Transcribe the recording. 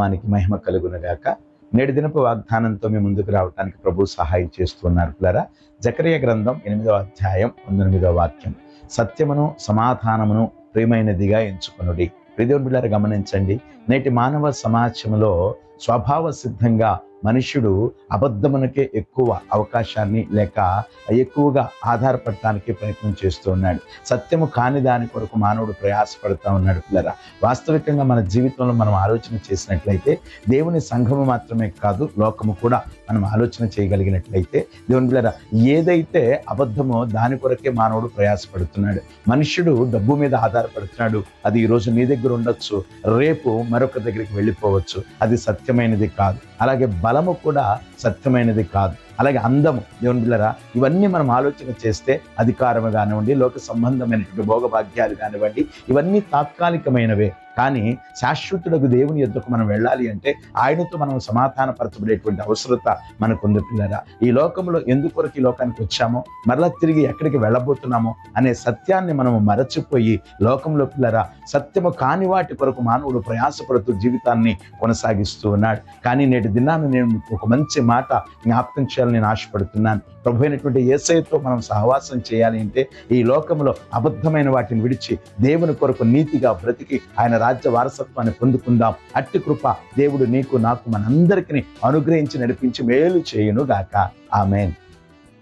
నామానికి మహిమ కలుగునుగాక. నేటి దినపు వాగ్దానంతో మీ ముందుకు రావడానికి ప్రభు సహాయం చేస్తున్నారు పిల్లరా. జకరియా గ్రంథం 8వ అధ్యాయం 19వ వాక్యం. సత్యమును సమాధానమును ప్రియమైనదిగా ఎంచుకొనుడి. ప్రియదేవుని బిడ్డలారా గమనించండి, నేటి మానవ సమాజంలో స్వభావ సిద్ధంగా మనుష్యుడు అబద్ధమునకే ఎక్కువ అవకాశాన్ని లేక ఎక్కువగా ఆధారపడటానికి ప్రయత్నం చేస్తూ ఉన్నాడు. సత్యము కాని దాని కొరకు మానవుడు ప్రయాసపడుతూ ఉన్నాడు పిల్లరా. వాస్తవికంగా మన జీవితంలో మనం ఆలోచన చేసినట్లయితే దేవుని సంఘము మాత్రమే కాదు, లోకము కూడా మనం ఆలోచన చేయగలిగినట్లయితే దేవుని బిడ్డలారా, ఏదైతే అబద్ధమో దాని కొరకే మానవుడు ప్రయాసపడుతున్నాడు. మనుష్యుడు డబ్బు మీద ఆధారపడుతున్నాడు. అది ఈరోజు నీ దగ్గర ఉండొచ్చు, రేపు మరొక దగ్గరికి వెళ్ళిపోవచ్చు. అది సత్యమైనది కాదు. అలాగే బలము కూడా సత్యమైనది కాదు. అలాగే అందము, దేవుని బిడ్డలారా, ఇవన్నీ మనం ఆలోచన చేస్తే అధికారము కానివ్వండి, లోక సంబంధమైనటువంటి భోగభాగ్యాలు కానివ్వండి, ఇవన్నీ తాత్కాలికమైనవే. కానీ శాశ్వతుడకు దేవుని యొద్దకు మనం వెళ్ళాలి అంటే ఆయనతో మనం సమాధానపరచబడేటువంటి అవసరత మనకుంది పిల్లరా. ఈ లోకంలో ఎందుకొరకు ఈ లోకానికి వచ్చామో, మరలా తిరిగి ఎక్కడికి వెళ్ళబోతున్నామో అనే సత్యాన్ని మనము మరచిపోయి లోకంలో పిల్లరా సత్యము కాని వాటి కొరకు మానవుడు ప్రయాసపడుతూ జీవితాన్ని కొనసాగిస్తూ ఉన్నాడు. కానీ నేటి దినాన్ని నేను ఒక మంచి మాట జ్ఞాపకం చేయాలని నేను ఆశపడుతున్నాను. ప్రభు అయినటువంటి యేసయ్యతో మనం సహవాసం చేయాలి అంటే ఈ లోకంలో అబద్ధమైన వాటిని విడిచి దేవుని కొరకు నీతిగా బ్రతికి ఆయన రాజ్య వారసత్వాన్ని పొందుకుందాం. అట్టి కృప దేవుడు నీకు నాకు మనందరికీ అనుగ్రహించి నడిపించి మేలు చేయును గాక. ఆమేన్.